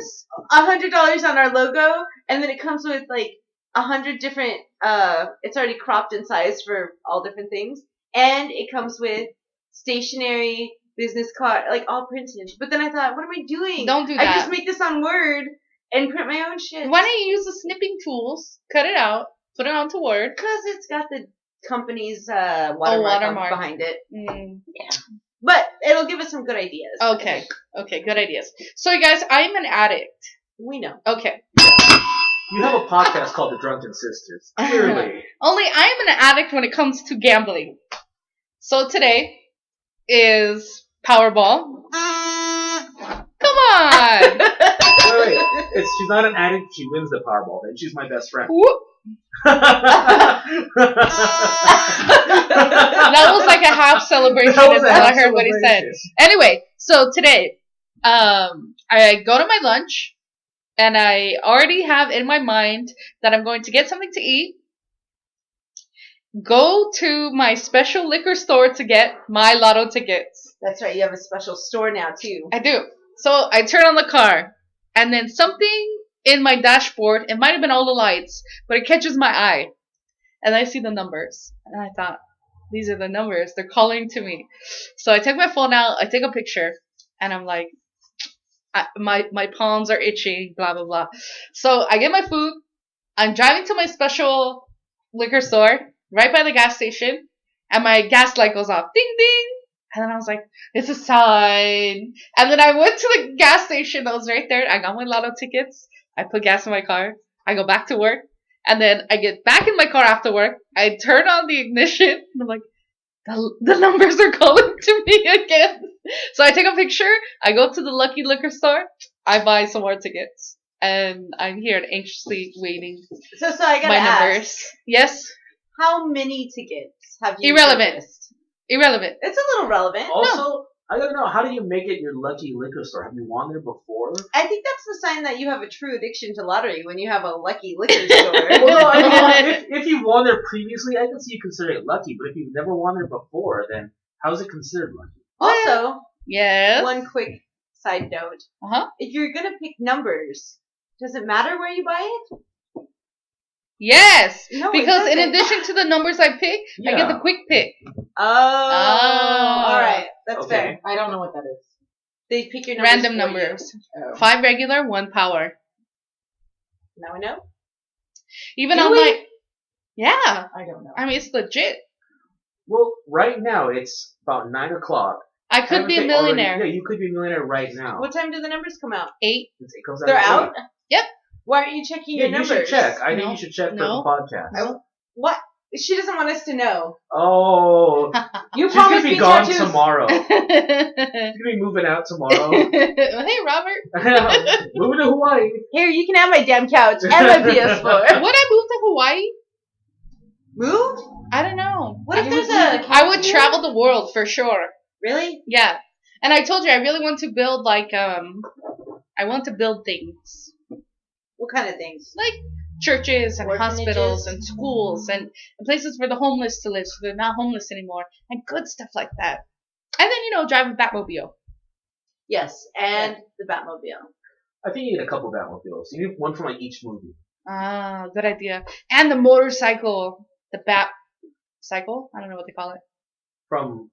[SPEAKER 1] $100 on our logo, and then it comes with like 100 different. It's already cropped and sized for all different things, and it comes with stationery, business card, like all printed. But then I thought, what am I doing?
[SPEAKER 3] Don't do
[SPEAKER 1] I
[SPEAKER 3] that.
[SPEAKER 1] just make this on Word and print my own shit.
[SPEAKER 3] Why don't you use the snipping tools? Cut it out. Put it onto Word.
[SPEAKER 1] Because it's got the company's watermark
[SPEAKER 3] watermark.
[SPEAKER 1] behind it.
[SPEAKER 3] Mm.
[SPEAKER 1] But it'll give us some good ideas.
[SPEAKER 3] Okay. Okay. Good ideas. So you guys, I'm an addict.
[SPEAKER 1] We know.
[SPEAKER 3] Okay.
[SPEAKER 2] You have a podcast called The Drunken Sisters. Clearly.
[SPEAKER 3] Only I am an addict when it comes to gambling. So today is Powerball. Come on.
[SPEAKER 2] Wait. She's not an addict. She wins the Powerball. Then she's my best friend.
[SPEAKER 3] Whoop. That was like a half celebration
[SPEAKER 2] That was
[SPEAKER 3] until
[SPEAKER 2] a half
[SPEAKER 3] I heard what he said.
[SPEAKER 2] celebration.
[SPEAKER 3] Anyway, so today, I go to my lunch, and I already have in my mind that I'm going to get something to eat, go to my special liquor store to get my lotto tickets.
[SPEAKER 1] That's right. You have a special store now too.
[SPEAKER 3] I do. So I turn on the car, and then something in my dashboard, it might have been all the lights, but it catches my eye. And I see the numbers. And I thought, these are the numbers. They're calling to me. So I take my phone out, I take a picture, and I'm like, my palms are itchy, blah, blah, blah. So I get my food. I'm driving to my special liquor store right by the gas station, and my gas light goes off. Ding, ding. And then I was like, it's a sign. And then I went to the gas station that was right there. I got my lotto tickets. I put gas in my car. I go back to work. And then I get back in my car after work. I turn on the ignition. And I'm like, the numbers are calling to me again. So I take a picture. I go to the Lucky Liquor Store. I buy some more tickets, and I'm here anxiously waiting
[SPEAKER 1] So I gotta
[SPEAKER 3] my
[SPEAKER 1] ask,
[SPEAKER 3] numbers. Yes,
[SPEAKER 1] how many tickets have you
[SPEAKER 3] Irrelevant.
[SPEAKER 1] purchased?
[SPEAKER 3] irrelevant.
[SPEAKER 1] It's a little relevant.
[SPEAKER 2] Also, I gotta know, how do you make it your lucky liquor store? Have you won there before?
[SPEAKER 1] I think that's the sign that you have a true addiction to lottery when you have a lucky liquor store.
[SPEAKER 2] Well, no, I mean, if you won there previously, I can see you consider it lucky. But if you've never won there before, then how is it considered lucky?
[SPEAKER 1] Also,
[SPEAKER 3] Yes.
[SPEAKER 1] one quick side note.
[SPEAKER 3] Uh-huh.
[SPEAKER 1] If you're gonna pick numbers, does it matter where you buy it?
[SPEAKER 3] Yes.
[SPEAKER 1] No, it
[SPEAKER 3] Because in
[SPEAKER 1] doesn't.
[SPEAKER 3] addition to the numbers I pick, I get
[SPEAKER 2] Yeah.
[SPEAKER 3] the quick pick.
[SPEAKER 1] Oh, alright. That's
[SPEAKER 2] Okay.
[SPEAKER 1] fair.
[SPEAKER 4] I don't know what that is.
[SPEAKER 1] They pick your numbers
[SPEAKER 3] Random
[SPEAKER 1] for
[SPEAKER 3] numbers.
[SPEAKER 1] You. Oh.
[SPEAKER 3] 5 regular, 1 power.
[SPEAKER 1] Now I know.
[SPEAKER 3] Even
[SPEAKER 1] Do
[SPEAKER 3] on
[SPEAKER 1] we?
[SPEAKER 3] my... Yeah.
[SPEAKER 4] I don't know.
[SPEAKER 3] I mean, it's legit.
[SPEAKER 2] Well, right now it's about 9 o'clock.
[SPEAKER 3] I could be a
[SPEAKER 2] Haven't they already-
[SPEAKER 3] millionaire.
[SPEAKER 2] Yeah, you could be a millionaire right now.
[SPEAKER 1] What time do the numbers come out?
[SPEAKER 3] 8.
[SPEAKER 2] It comes
[SPEAKER 1] They're
[SPEAKER 2] at
[SPEAKER 1] out?
[SPEAKER 2] 8.
[SPEAKER 3] Yep.
[SPEAKER 1] Why aren't you checking
[SPEAKER 2] Yeah,
[SPEAKER 1] your
[SPEAKER 2] you
[SPEAKER 1] numbers?
[SPEAKER 2] should check. I think
[SPEAKER 3] No.
[SPEAKER 2] you should check
[SPEAKER 3] No.
[SPEAKER 2] for the podcast.
[SPEAKER 1] What? She doesn't want us to know.
[SPEAKER 2] Oh,
[SPEAKER 4] You
[SPEAKER 2] she's gonna
[SPEAKER 4] promised
[SPEAKER 2] be
[SPEAKER 4] me
[SPEAKER 2] gone
[SPEAKER 4] tattoos.
[SPEAKER 2] tomorrow. She's
[SPEAKER 3] Hey,
[SPEAKER 2] gonna be moving out tomorrow.
[SPEAKER 3] Robert.
[SPEAKER 2] Moving to Hawaii.
[SPEAKER 1] Here, you can have my damn couch and my PS4.
[SPEAKER 3] Would I move to Hawaii?
[SPEAKER 1] Move?
[SPEAKER 3] I don't know.
[SPEAKER 1] What if
[SPEAKER 4] You
[SPEAKER 1] there's
[SPEAKER 4] would leave
[SPEAKER 1] a...
[SPEAKER 4] the
[SPEAKER 3] I would travel the world for sure.
[SPEAKER 1] Really?
[SPEAKER 3] Yeah. And I told you I really want to build I want to build things.
[SPEAKER 1] What kind of things?
[SPEAKER 3] Like churches and
[SPEAKER 1] Orphanages.
[SPEAKER 3] hospitals and schools and places for the homeless to live so they're not homeless anymore. And good stuff like that. And then, drive a Batmobile.
[SPEAKER 1] Yes, and the Batmobile.
[SPEAKER 2] I think you need a couple Batmobiles. You need one from like each movie.
[SPEAKER 3] Ah, good idea. And the motorcycle. The Bat cycle? I don't know what they call it.
[SPEAKER 2] From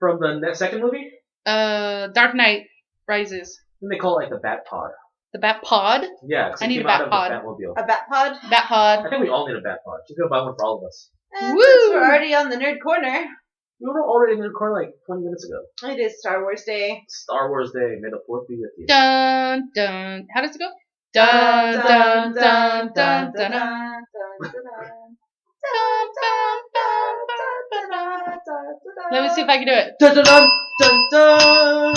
[SPEAKER 2] the second movie?
[SPEAKER 3] Dark Knight Rises.
[SPEAKER 2] Then they call it like the Bat Pod.
[SPEAKER 3] The Bat Pod.
[SPEAKER 2] Yeah, 'cause it
[SPEAKER 3] I need
[SPEAKER 2] came
[SPEAKER 3] a
[SPEAKER 2] out
[SPEAKER 3] Bat
[SPEAKER 2] of
[SPEAKER 3] Pod.
[SPEAKER 2] the Batmobile.
[SPEAKER 1] A Batpod?
[SPEAKER 3] Bat Pod.
[SPEAKER 2] I think we all need a Bat Pod. She's gonna buy one for all of us.
[SPEAKER 1] Since
[SPEAKER 3] Woo!
[SPEAKER 1] we're already on the nerd corner,
[SPEAKER 2] We were already in the car like 20 minutes ago.
[SPEAKER 1] it is Star Wars Day.
[SPEAKER 2] Star Wars Day. May the 4th be with you.
[SPEAKER 3] Dun dun. How does it go? Dun dun dun dun dun. dun. Let me see if I can do it.
[SPEAKER 2] Dun, dun, dun, dun, dun.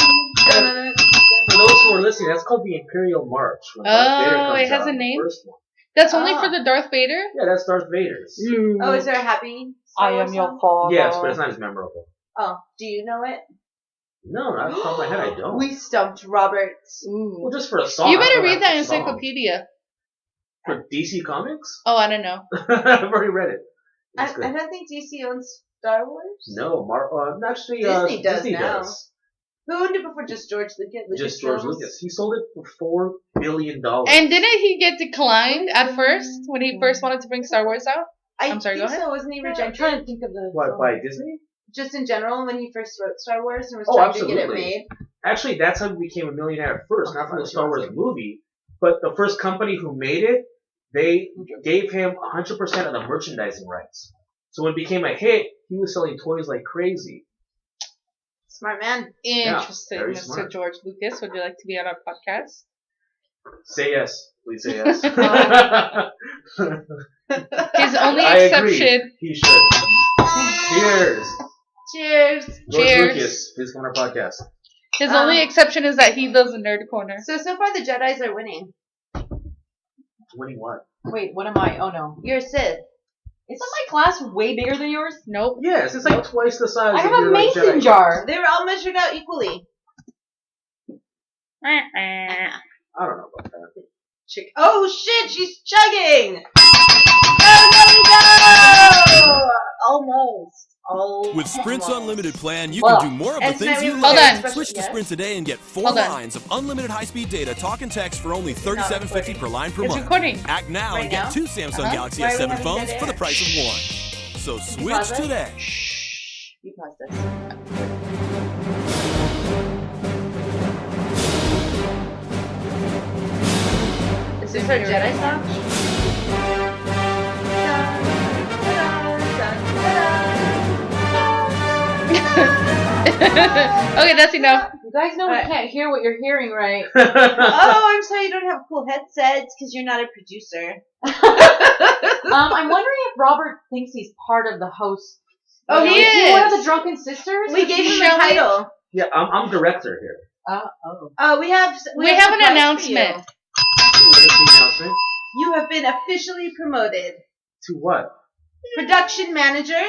[SPEAKER 2] For those who are listening, that's called the Imperial March. when Darth Vader
[SPEAKER 3] Oh,
[SPEAKER 2] comes
[SPEAKER 3] it has
[SPEAKER 2] out
[SPEAKER 3] a
[SPEAKER 2] in the
[SPEAKER 3] name?
[SPEAKER 2] first one.
[SPEAKER 3] That's only
[SPEAKER 1] Ah.
[SPEAKER 3] for the Darth Vader?
[SPEAKER 2] Yeah, that's Darth Vader's.
[SPEAKER 1] Oh, is there a happy Star
[SPEAKER 4] I
[SPEAKER 1] Wars
[SPEAKER 4] am your
[SPEAKER 1] song?
[SPEAKER 4] father.
[SPEAKER 2] Yes, but it's not as memorable.
[SPEAKER 1] Oh, do you know it?
[SPEAKER 2] No, not off the top of my head, I don't.
[SPEAKER 1] We stumped Robert.
[SPEAKER 2] Well, just for a song.
[SPEAKER 3] You
[SPEAKER 2] I
[SPEAKER 3] better
[SPEAKER 2] don't
[SPEAKER 3] read
[SPEAKER 2] have
[SPEAKER 3] that
[SPEAKER 2] the song.
[SPEAKER 3] encyclopedia.
[SPEAKER 2] For DC Comics?
[SPEAKER 3] Oh, I don't know.
[SPEAKER 2] I've already read it.
[SPEAKER 1] I
[SPEAKER 2] It's good.
[SPEAKER 1] don't think DC owns Star Wars.
[SPEAKER 2] No, actually,
[SPEAKER 1] Disney does
[SPEAKER 2] Disney
[SPEAKER 1] now.
[SPEAKER 2] does.
[SPEAKER 1] Who owned it before? Just George Lucas?
[SPEAKER 2] Just George Lucas. He sold it for $4 billion.
[SPEAKER 3] And didn't he get declined at first when he first wanted to bring Star Wars out? I'm sorry,
[SPEAKER 1] think
[SPEAKER 3] go ahead.
[SPEAKER 1] so. Wasn't he
[SPEAKER 4] I'm
[SPEAKER 1] rejected?
[SPEAKER 4] trying to think of the.
[SPEAKER 2] What, by Disney?
[SPEAKER 1] Just in general, when he first wrote Star Wars and was
[SPEAKER 2] Oh,
[SPEAKER 1] trying to get it
[SPEAKER 2] absolutely.
[SPEAKER 1] made.
[SPEAKER 2] Actually, that's how he became a millionaire at first, not from the Star Wars movie, but the first company who made it, they gave him 100% of the merchandising rights. So when it became a hit, he was selling toys like crazy.
[SPEAKER 1] Smart man.
[SPEAKER 3] Interesting,
[SPEAKER 2] very
[SPEAKER 3] Mr.
[SPEAKER 2] smart.
[SPEAKER 3] George Lucas. Would you like to be on our podcast?
[SPEAKER 2] Say yes. Please say yes.
[SPEAKER 3] His only
[SPEAKER 2] I agree.
[SPEAKER 3] exception.
[SPEAKER 2] He should. Cheers.
[SPEAKER 1] Cheers.
[SPEAKER 2] George
[SPEAKER 3] Cheers.
[SPEAKER 2] Lucas, please come on our podcast.
[SPEAKER 3] His only exception is that he does a nerd corner.
[SPEAKER 1] So far the Jedis are winning.
[SPEAKER 2] Winning what?
[SPEAKER 4] Wait, what am I? Oh no.
[SPEAKER 1] You're a Sith.
[SPEAKER 4] Isn't my class way bigger than yours?
[SPEAKER 3] Nope.
[SPEAKER 2] Yes, it's like twice the size
[SPEAKER 4] I
[SPEAKER 2] of
[SPEAKER 4] have
[SPEAKER 2] your
[SPEAKER 4] a mason
[SPEAKER 2] Jedi.
[SPEAKER 4] jar.
[SPEAKER 1] They were all measured out equally.
[SPEAKER 2] I don't know about that.
[SPEAKER 1] Oh shit, she's chugging! Oh, no! Almost.
[SPEAKER 5] With Sprint's unlimited plan, you
[SPEAKER 4] Well,
[SPEAKER 5] can do more of the
[SPEAKER 1] And
[SPEAKER 5] things
[SPEAKER 1] tonight
[SPEAKER 5] you
[SPEAKER 1] we
[SPEAKER 3] Hold
[SPEAKER 5] love.
[SPEAKER 3] on.
[SPEAKER 1] special
[SPEAKER 5] Switch to
[SPEAKER 1] guest.
[SPEAKER 5] Sprint today and get 4
[SPEAKER 3] Hold on.
[SPEAKER 5] lines of unlimited high-speed data, talk and text for only $37.50 per line per
[SPEAKER 3] It's
[SPEAKER 5] month.
[SPEAKER 3] recording.
[SPEAKER 5] Act now
[SPEAKER 1] Right
[SPEAKER 5] and get
[SPEAKER 1] now?
[SPEAKER 5] 2 Samsung
[SPEAKER 3] Uh-huh.
[SPEAKER 5] Galaxy
[SPEAKER 1] Why are we
[SPEAKER 5] S7
[SPEAKER 1] having
[SPEAKER 5] phones
[SPEAKER 1] dead
[SPEAKER 5] for the
[SPEAKER 1] air?
[SPEAKER 5] price of one. So
[SPEAKER 1] pause
[SPEAKER 5] switch
[SPEAKER 1] it?
[SPEAKER 5] today.
[SPEAKER 1] You pause this. Is this our Jedi song?
[SPEAKER 3] Okay, that's enough.
[SPEAKER 4] You guys know we can't hear what you're hearing, right?
[SPEAKER 1] Oh, I'm sorry you don't have cool headsets because you're not a producer.
[SPEAKER 4] I'm wondering if Robert thinks he's part of the host
[SPEAKER 1] Oh,
[SPEAKER 3] he
[SPEAKER 4] is he one of
[SPEAKER 3] is.
[SPEAKER 4] the drunken sisters?
[SPEAKER 1] We gave him a
[SPEAKER 3] Shall we-
[SPEAKER 1] title.
[SPEAKER 2] Yeah, I'm director here.
[SPEAKER 1] We have
[SPEAKER 3] We have an
[SPEAKER 1] surprise for
[SPEAKER 3] announcement.
[SPEAKER 2] What is the announcement?
[SPEAKER 1] You have been officially promoted.
[SPEAKER 2] To what?
[SPEAKER 1] Production manager,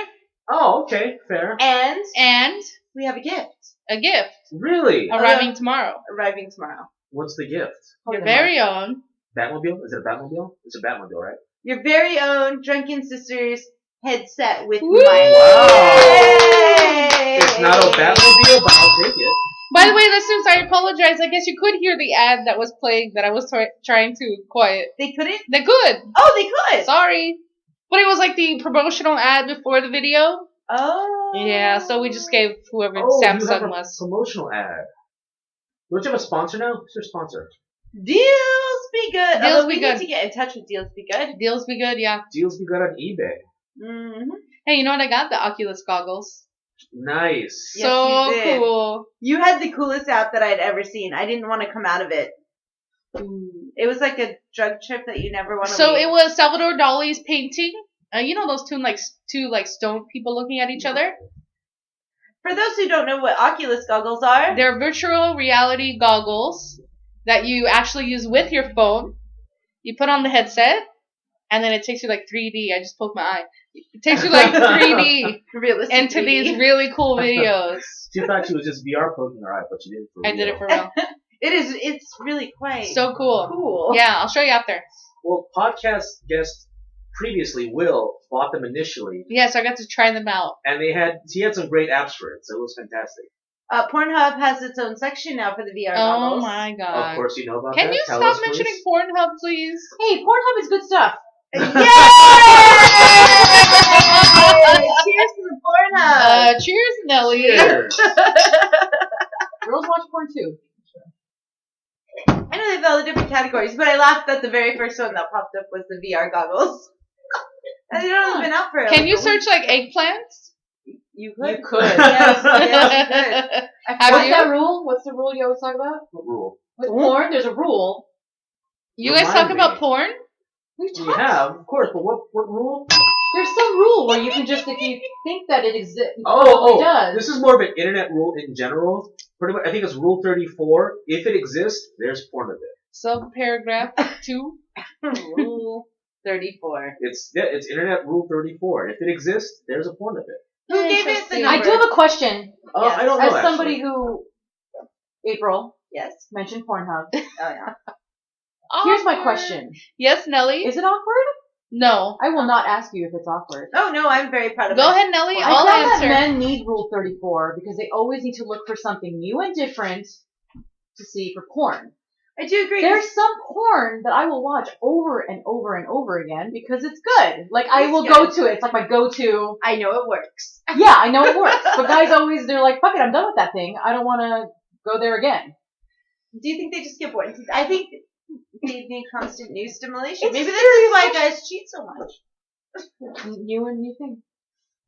[SPEAKER 2] Oh, okay, fair.
[SPEAKER 1] and
[SPEAKER 3] And
[SPEAKER 1] we have a gift
[SPEAKER 3] a gift
[SPEAKER 2] Really?
[SPEAKER 3] arriving tomorrow.
[SPEAKER 1] arriving tomorrow.
[SPEAKER 2] What's the gift?
[SPEAKER 3] Your very own.
[SPEAKER 2] Batmobile? Is it a Batmobile? It's a Batmobile, right?
[SPEAKER 1] Your very own Drunken Sisters headset with
[SPEAKER 3] Woo!
[SPEAKER 1] mic. Yay!
[SPEAKER 2] It's not a Batmobile, but I'll take it.
[SPEAKER 3] By the way, listeners, I apologize. I guess you could hear the ad that was playing that I was trying to quiet.
[SPEAKER 1] They couldn't?
[SPEAKER 3] They could.
[SPEAKER 1] Oh, they could!
[SPEAKER 3] Sorry. But it was like the promotional ad before the video.
[SPEAKER 1] Oh.
[SPEAKER 3] Yeah, so we just gave whoever
[SPEAKER 2] Oh, you have
[SPEAKER 3] Samsung
[SPEAKER 2] a
[SPEAKER 3] was.
[SPEAKER 2] promotional ad. Don't you have a sponsor now? Who's your sponsor?
[SPEAKER 1] Deals be good.
[SPEAKER 3] Deals
[SPEAKER 1] Although
[SPEAKER 3] be
[SPEAKER 1] we
[SPEAKER 3] good.
[SPEAKER 1] need to get in touch with Deals be good.
[SPEAKER 3] Deals be good, yeah.
[SPEAKER 2] Deals be good on eBay.
[SPEAKER 1] Mm-hmm.
[SPEAKER 3] Hey, you know what? I got the Oculus goggles.
[SPEAKER 2] Nice.
[SPEAKER 1] Yes,
[SPEAKER 3] So
[SPEAKER 1] you did.
[SPEAKER 3] cool.
[SPEAKER 1] You had the coolest app that I'd ever seen. I didn't want to come out of it. It was like a drug trip that you never want to
[SPEAKER 3] So
[SPEAKER 1] leave.
[SPEAKER 3] it was Salvador Dali's painting. You know those two stone people looking at each other?
[SPEAKER 1] For those who don't know what Oculus goggles are,
[SPEAKER 3] They're virtual reality goggles that you actually use with your phone. You put on the headset, and then it takes you like 3D. I just poked my eye. It takes you like 3D
[SPEAKER 1] realistic
[SPEAKER 3] into
[SPEAKER 1] 3D.
[SPEAKER 3] these really cool videos.
[SPEAKER 2] She thought she was just VR poking her eye, but she didn't.
[SPEAKER 3] I did it for real.
[SPEAKER 1] It's really quite
[SPEAKER 3] So cool.
[SPEAKER 1] cool.
[SPEAKER 3] Yeah, I'll show you after.
[SPEAKER 2] Well, podcast guest previously, Will, bought them initially,
[SPEAKER 3] Yeah, so I got to try them out.
[SPEAKER 2] and he had some great apps for it, so it was fantastic.
[SPEAKER 1] Pornhub has its own section now for the VR
[SPEAKER 3] Oh
[SPEAKER 1] goggles.
[SPEAKER 3] my
[SPEAKER 2] Of
[SPEAKER 3] god.
[SPEAKER 2] course, you know about
[SPEAKER 3] Can
[SPEAKER 2] that.
[SPEAKER 3] you
[SPEAKER 2] Tell
[SPEAKER 3] stop
[SPEAKER 2] us,
[SPEAKER 3] mentioning
[SPEAKER 2] please.
[SPEAKER 3] Pornhub, please?
[SPEAKER 4] Hey, Pornhub is good stuff.
[SPEAKER 1] Yay! Cheers to the Pornhub!
[SPEAKER 3] Cheers, Nelly.
[SPEAKER 2] Cheers.
[SPEAKER 4] Girls watch porn too.
[SPEAKER 1] I know they have all the different categories, but I laughed that the very first one that popped up was the VR goggles. And they don't have been out for
[SPEAKER 3] Can
[SPEAKER 1] like
[SPEAKER 3] you
[SPEAKER 1] a
[SPEAKER 3] search
[SPEAKER 1] week.
[SPEAKER 3] like eggplants?
[SPEAKER 1] You could.
[SPEAKER 4] You could.
[SPEAKER 1] Yes, yes, you could.
[SPEAKER 3] Have
[SPEAKER 4] What's
[SPEAKER 3] you?
[SPEAKER 4] that rule? What's the rule you always talk about?
[SPEAKER 2] What rule?
[SPEAKER 4] With porn, there's a rule.
[SPEAKER 3] You guys
[SPEAKER 2] Remind
[SPEAKER 3] talk
[SPEAKER 2] me.
[SPEAKER 3] about porn?
[SPEAKER 4] We
[SPEAKER 2] We have, of course, but what rule?
[SPEAKER 4] There's some rule where you can just, if you think that it exists,
[SPEAKER 2] Oh,
[SPEAKER 4] it does.
[SPEAKER 2] this is more of an internet rule in general. Pretty much, I think it's Rule 34. If it exists, there's porn of it.
[SPEAKER 3] Subparagraph 2.
[SPEAKER 1] Rule 34.
[SPEAKER 2] It's Internet Rule 34. If it exists, there's a porn of it.
[SPEAKER 1] Who gave it the
[SPEAKER 3] Interesting.
[SPEAKER 1] number?
[SPEAKER 4] I do have a question.
[SPEAKER 1] Yes.
[SPEAKER 2] I don't know.
[SPEAKER 4] As somebody
[SPEAKER 2] actually.
[SPEAKER 4] who, April,
[SPEAKER 1] Yes.
[SPEAKER 4] mentioned Pornhub.
[SPEAKER 1] Oh, yeah.
[SPEAKER 4] Here's my
[SPEAKER 3] Awkward.
[SPEAKER 4] question.
[SPEAKER 3] Yes, Nelly?
[SPEAKER 4] Is it awkward?
[SPEAKER 3] No.
[SPEAKER 4] I will not ask you if it's awkward.
[SPEAKER 1] Oh, no, I'm very proud of
[SPEAKER 3] Go
[SPEAKER 1] it.
[SPEAKER 3] ahead, Nelly.
[SPEAKER 4] I
[SPEAKER 3] I'll
[SPEAKER 4] found
[SPEAKER 3] answer.
[SPEAKER 4] that men need Rule 34 because they always need to look for something new and different to see for porn.
[SPEAKER 1] I do agree.
[SPEAKER 4] There's some porn that I will watch over and over and over again because it's good. Like, I
[SPEAKER 1] It's
[SPEAKER 4] will
[SPEAKER 1] good.
[SPEAKER 4] go to it. It's like my go-to.
[SPEAKER 1] I know it works.
[SPEAKER 4] Yeah, I know it works. But guys always, they're like, fuck it, I'm done with that thing. I don't want to go there again.
[SPEAKER 1] Do you think they just get bored? I think they need constant new stimulation.
[SPEAKER 4] It's
[SPEAKER 1] Maybe this is why guys cheat so much.
[SPEAKER 4] New and new thing.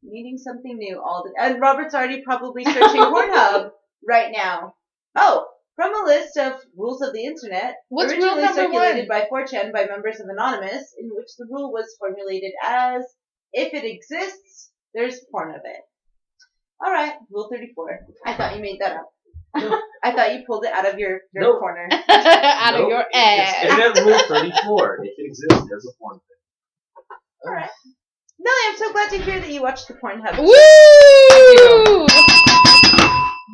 [SPEAKER 1] Needing something new all the And Robert's already probably searching Pornhub right now. Oh, from a list of rules of the internet,
[SPEAKER 3] What's rule
[SPEAKER 1] originally
[SPEAKER 3] number
[SPEAKER 1] circulated by 4chan by members of Anonymous, in which the rule was formulated as, if it exists, there's porn of it. Alright, Rule 34. I thought you made that up. I thought you pulled it out of your
[SPEAKER 2] Nope.
[SPEAKER 1] corner.
[SPEAKER 3] Out of
[SPEAKER 2] Nope.
[SPEAKER 3] your
[SPEAKER 2] It's
[SPEAKER 3] ass.
[SPEAKER 2] Internet Rule 34. If it exists, there's a porn of it.
[SPEAKER 1] Alright. Nelly, I'm so glad to hear that you watched the Pornhub.
[SPEAKER 3] Woo!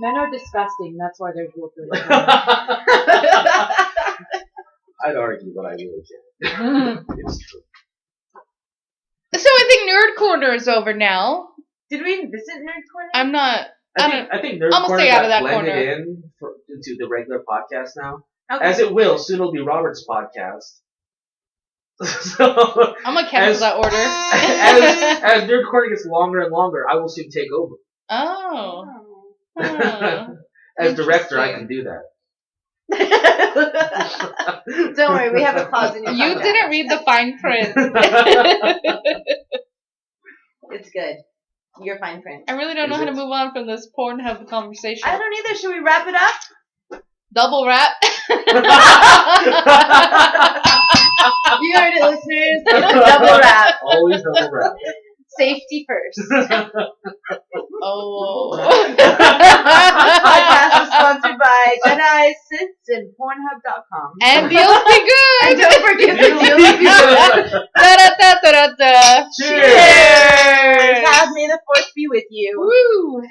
[SPEAKER 4] Men are disgusting. That's why there's Rule 34.
[SPEAKER 2] I'd argue, but I really can't. It's true.
[SPEAKER 3] So I think Nerd Corner is over now.
[SPEAKER 1] Did we even visit Nerd Corner?
[SPEAKER 3] I'm not.
[SPEAKER 2] I think Nerd
[SPEAKER 3] I'm gonna
[SPEAKER 2] Corner
[SPEAKER 3] stay out
[SPEAKER 2] got
[SPEAKER 3] of that
[SPEAKER 2] blended
[SPEAKER 3] corner.
[SPEAKER 2] into the regular podcast now.
[SPEAKER 1] Okay.
[SPEAKER 2] As it will, soon it'll be Robert's podcast. So,
[SPEAKER 3] I'm gonna cancel
[SPEAKER 2] As-
[SPEAKER 3] that order.
[SPEAKER 2] as Nerd Corner gets longer and longer, I will soon take over.
[SPEAKER 3] Oh. Hmm.
[SPEAKER 2] As director, I
[SPEAKER 3] Interesting.
[SPEAKER 2] can do that.
[SPEAKER 1] Don't worry, we have a clause in your
[SPEAKER 3] You
[SPEAKER 1] contract.
[SPEAKER 3] didn't read the fine print.
[SPEAKER 1] It's good. You're fine print.
[SPEAKER 3] I really don't know
[SPEAKER 2] Is
[SPEAKER 3] how to
[SPEAKER 2] it?
[SPEAKER 3] move on from this Pornhub conversation.
[SPEAKER 1] I don't either. Should we wrap it up?
[SPEAKER 3] Double wrap.
[SPEAKER 1] You heard it, listeners. Double wrap.
[SPEAKER 2] Always double wrap.
[SPEAKER 1] Safety first.
[SPEAKER 3] Oh.
[SPEAKER 1] This podcast is sponsored by Jedi Sits and Pornhub.com.
[SPEAKER 3] And deals be good.
[SPEAKER 1] And don't forget the deals be good.
[SPEAKER 3] Da-da-da-da-da-da.
[SPEAKER 2] Cheers!
[SPEAKER 1] Have may the force be with you.
[SPEAKER 3] Woo.